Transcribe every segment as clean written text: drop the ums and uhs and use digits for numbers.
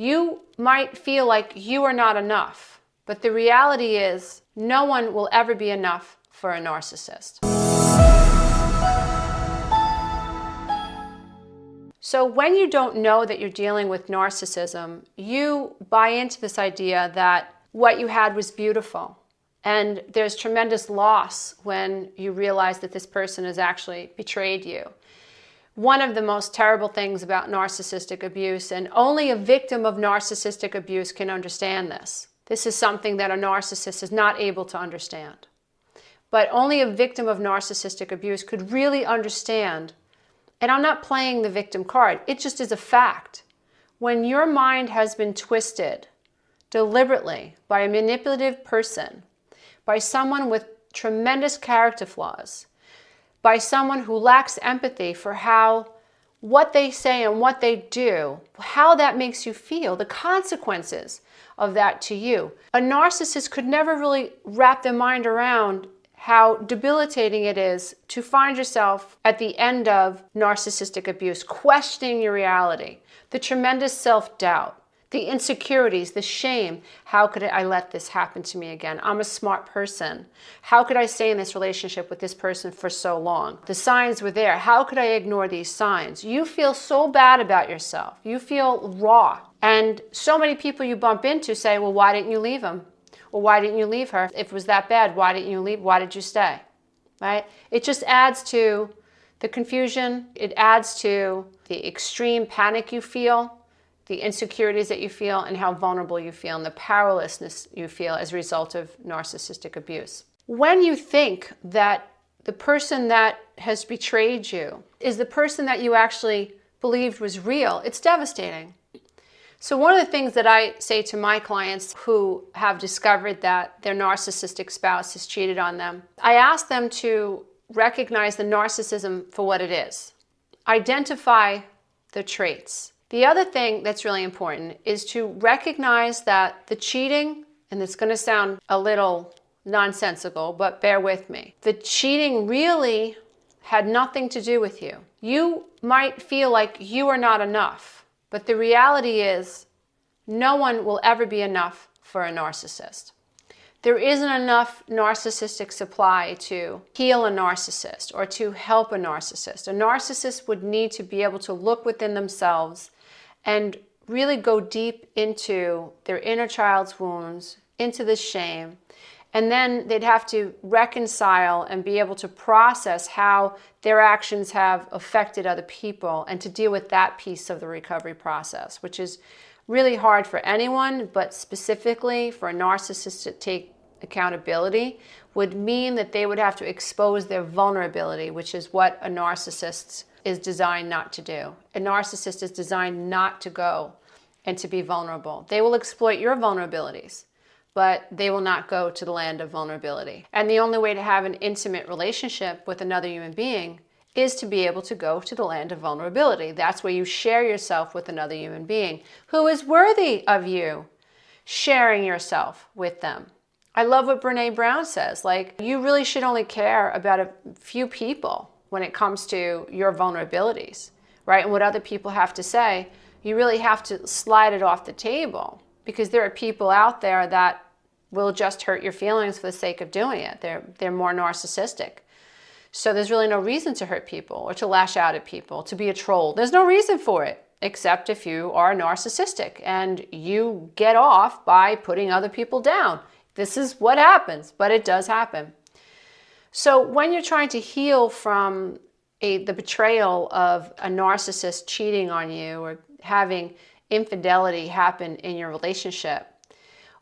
You might feel like you are not enough, but the reality is no one will ever be enough for a narcissist. So when you don't know that you're dealing with narcissism, you buy into this idea that what you had was beautiful. And there's tremendous loss when you realize that this person has actually betrayed you. One of the most terrible things about narcissistic abuse, and only a victim of narcissistic abuse can understand this. This is something that a narcissist is not able to understand. But only a victim of narcissistic abuse could really understand. And I'm not playing the victim card. It just is a fact. When your mind has been twisted deliberately by a manipulative person, by someone with tremendous character flaws, by someone who lacks empathy for what they say and what they do, how that makes you feel, the consequences of that to you. A narcissist could never really wrap their mind around how debilitating it is to find yourself at the end of narcissistic abuse, questioning your reality, the tremendous self-doubt, the insecurities, the shame. How could I let this happen to me again? I'm a smart person. How could I stay in this relationship with this person for so long? The signs were there. How could I ignore these signs? You feel so bad about yourself. You feel raw. And so many people you bump into say, well, why didn't you leave him? Or why didn't you leave her? If it was that bad, why didn't you leave? Why did you stay? Right? It just adds to the confusion. It adds to the extreme panic you feel, the insecurities that you feel, and how vulnerable you feel, and the powerlessness you feel as a result of narcissistic abuse. When you think that the person that has betrayed you is the person that you actually believed was real, it's devastating. So one of the things that I say to my clients who have discovered that their narcissistic spouse has cheated on them, I ask them to recognize the narcissism for what it is. Identify the traits. The other thing that's really important is to recognize that the cheating, and it's going to sound a little nonsensical, but bear with me. The cheating really had nothing to do with you. You might feel like you are not enough. But the reality is, no one will ever be enough for a narcissist. There isn't enough narcissistic supply to heal a narcissist or to help a narcissist. A narcissist would need to be able to look within themselves and really go deep into their inner child's wounds, into the shame, and then they'd have to reconcile and be able to process how their actions have affected other people and to deal with that piece of the recovery process, which is really hard for anyone, but specifically for a narcissist to take accountability would mean that they would have to expose their vulnerability, which is what a narcissist is designed not to do. A narcissist is designed not to go and to be vulnerable. They will exploit your vulnerabilities, but they will not go to the land of vulnerability. And the only way to have an intimate relationship with another human being is to be able to go to the land of vulnerability. That's where you share yourself with another human being who is worthy of you sharing yourself with them. I love what Brene Brown says, like, you really should only care about a few people when it comes to your vulnerabilities, right? And what other people have to say, you really have to slide it off the table. Because there are people out there that will just hurt your feelings for the sake of doing it. They're more narcissistic. So there's really no reason to hurt people or to lash out at people, to be a troll. There's no reason for it, except if you are narcissistic and you get off by putting other people down. This is what happens, but it does happen. So when you're trying to heal from the betrayal of a narcissist cheating on you or having infidelity happen in your relationship,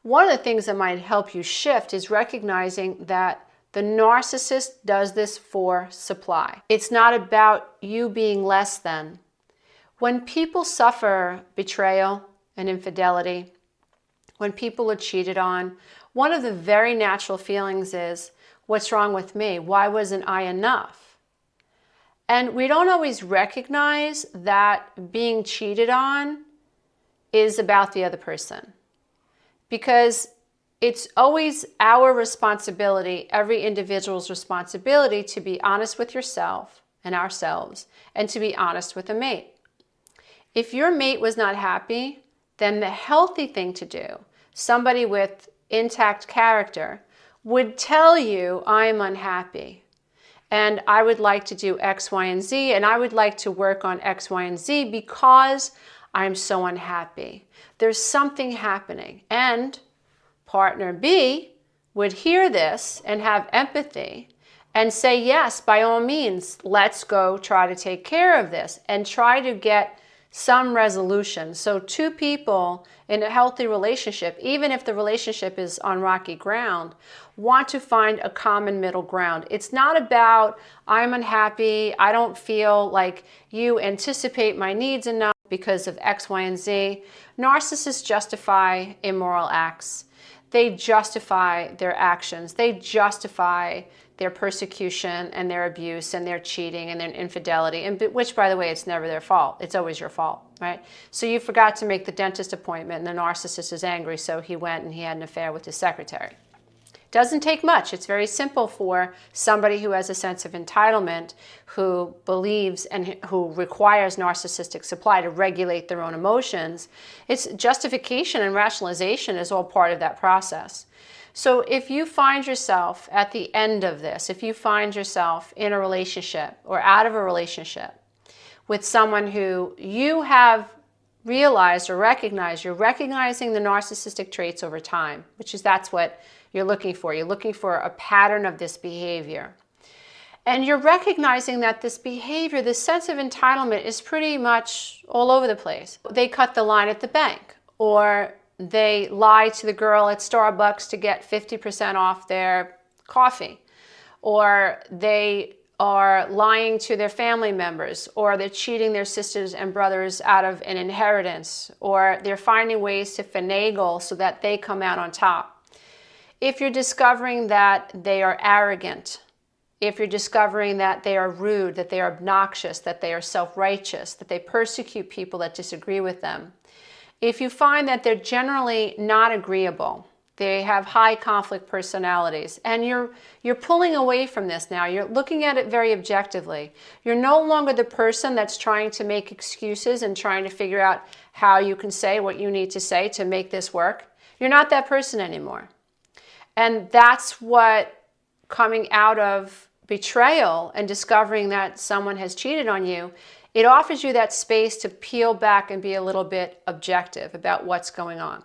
one of the things that might help you shift is recognizing that the narcissist does this for supply. It's not about you being less than. When people suffer betrayal and infidelity, when people are cheated on, one of the very natural feelings is, what's wrong with me? Why wasn't I enough? And we don't always recognize that being cheated on is about the other person, because it's always our responsibility, every individual's responsibility, to be honest with yourself and ourselves and to be honest with a mate. If your mate was not happy, then the healthy thing to do, somebody with intact character, would tell you, I'm unhappy and I would like to do X, Y, and Z, and I would like to work on X, Y, and Z because I'm so unhappy. There's something happening. And partner B would hear this and have empathy and say, yes, by all means, let's go try to take care of this and try to get some resolution. So two people in a healthy relationship, even if the relationship is on rocky ground, want to find a common middle ground. It's not about, I'm unhappy, I don't feel like you anticipate my needs enough because of X, Y, and Z. Narcissists justify immoral acts. They justify their actions. They justify their persecution and their abuse and their cheating and their infidelity, and which, by the way, it's never their fault. It's always your fault, right? So you forgot to make the dentist appointment and the narcissist is angry, so he went and he had an affair with his secretary. Doesn't take much. It's very simple for somebody who has a sense of entitlement, who believes and who requires narcissistic supply to regulate their own emotions. It's justification and rationalization is all part of that process. So if you find yourself at the end of this, if you find yourself in a relationship or out of a relationship with someone who you have realized or recognized, you're recognizing the narcissistic traits over time, that's what you're looking for. You're looking for a pattern of this behavior. And you're recognizing that this behavior, this sense of entitlement is pretty much all over the place. They cut the line at the bank, or they lie to the girl at Starbucks to get 50% off their coffee, or they are lying to their family members, or they're cheating their sisters and brothers out of an inheritance, or they're finding ways to finagle so that they come out on top. If you're discovering that they are arrogant, if you're discovering that they are rude, that they are obnoxious, that they are self-righteous, that they persecute people that disagree with them, if you find that they're generally not agreeable, they have high conflict personalities, and you're pulling away from this now, you're looking at it very objectively. You're no longer the person that's trying to make excuses and trying to figure out how you can say what you need to say to make this work. You're not that person anymore. And that's what coming out of betrayal and discovering that someone has cheated on you, it offers you that space to peel back and be a little bit objective about what's going on.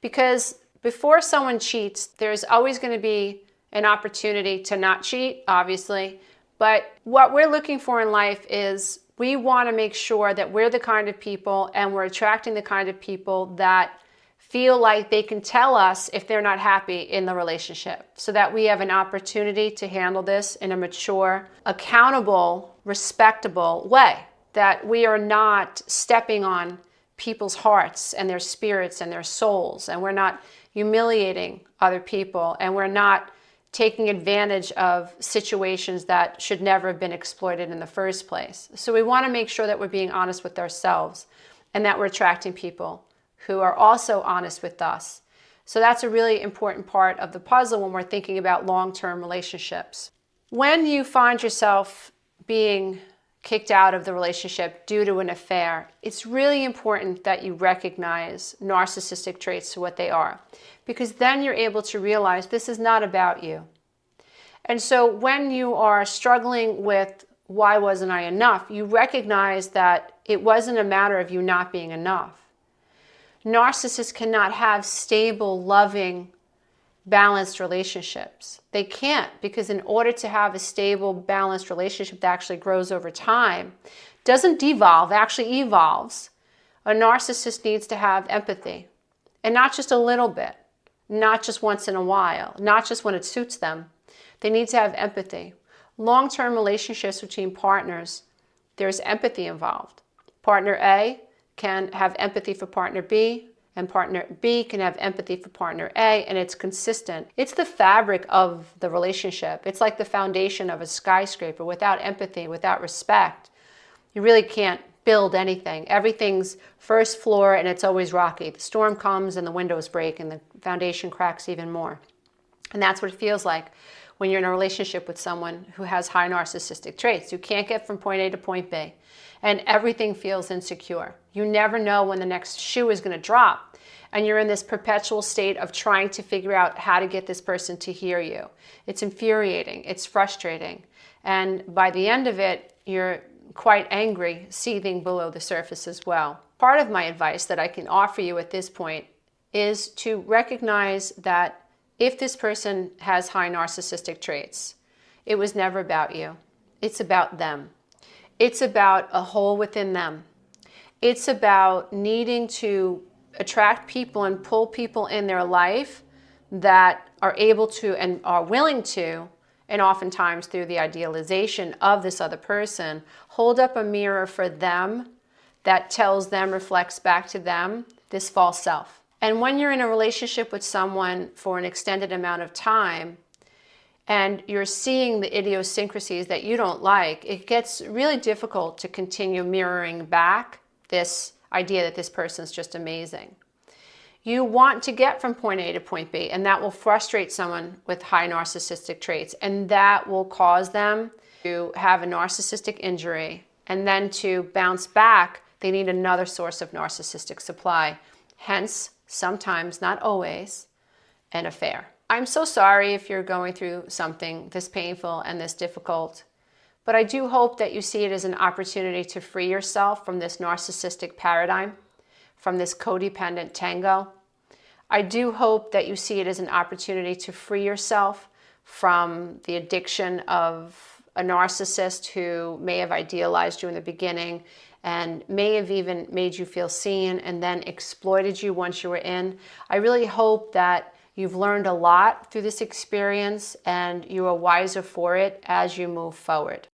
Because before someone cheats, there's always going to be an opportunity to not cheat, obviously. But what we're looking for in life is we want to make sure that we're the kind of people and we're attracting the kind of people that feel like they can tell us if they're not happy in the relationship, so that we have an opportunity to handle this in a mature, accountable, respectable way, that we are not stepping on people's hearts and their spirits and their souls, and we're not humiliating other people, and we're not taking advantage of situations that should never have been exploited in the first place. So we want to make sure that we're being honest with ourselves and that we're attracting people who are also honest with us. So that's a really important part of the puzzle when we're thinking about long-term relationships. When you find yourself being kicked out of the relationship due to an affair, it's really important that you recognize narcissistic traits for what they are, because then you're able to realize this is not about you. And so when you are struggling with why wasn't I enough, you recognize that it wasn't a matter of you not being enough. Narcissists cannot have stable, loving, balanced relationships. They can't, because in order to have a stable, balanced relationship that actually grows over time, doesn't devolve, actually evolves, a narcissist needs to have empathy. And not just a little bit, not just once in a while, not just when it suits them. They need to have empathy. Long-term relationships between partners, there's empathy involved. Partner A can have empathy for partner B, and partner B can have empathy for partner A, and it's consistent. It's the fabric of the relationship. It's like the foundation of a skyscraper. Without empathy, without respect, you really can't build anything. Everything's first floor and it's always rocky. The storm comes and the windows break and the foundation cracks even more. And that's what it feels like when you're in a relationship with someone who has high narcissistic traits. You can't get from point A to point B, and everything feels insecure. You never know when the next shoe is going to drop, and you're in this perpetual state of trying to figure out how to get this person to hear you. It's infuriating, it's frustrating, and by the end of it, you're quite angry, seething below the surface as well. Part of my advice that I can offer you at this point is to recognize that if this person has high narcissistic traits, it was never about you. It's about them. It's about a hole within them. It's about needing to attract people and pull people in their life that are able to and are willing to, and oftentimes through the idealization of this other person, hold up a mirror for them that tells them, reflects back to them, this false self. And when you're in a relationship with someone for an extended amount of time, and you're seeing the idiosyncrasies that you don't like, it gets really difficult to continue mirroring back this idea that this person's just amazing. You want to get from point A to point B, and that will frustrate someone with high narcissistic traits, and that will cause them to have a narcissistic injury, and then to bounce back, they need another source of narcissistic supply. Hence, sometimes, not always, an affair. I'm so sorry if you're going through something this painful and this difficult, but I do hope that you see it as an opportunity to free yourself from this narcissistic paradigm, from this codependent tango. I do hope that you see it as an opportunity to free yourself from the addiction of a narcissist who may have idealized you in the beginning and may have even made you feel seen and then exploited you once you were in. I really hope that you've learned a lot through this experience and you are wiser for it as you move forward.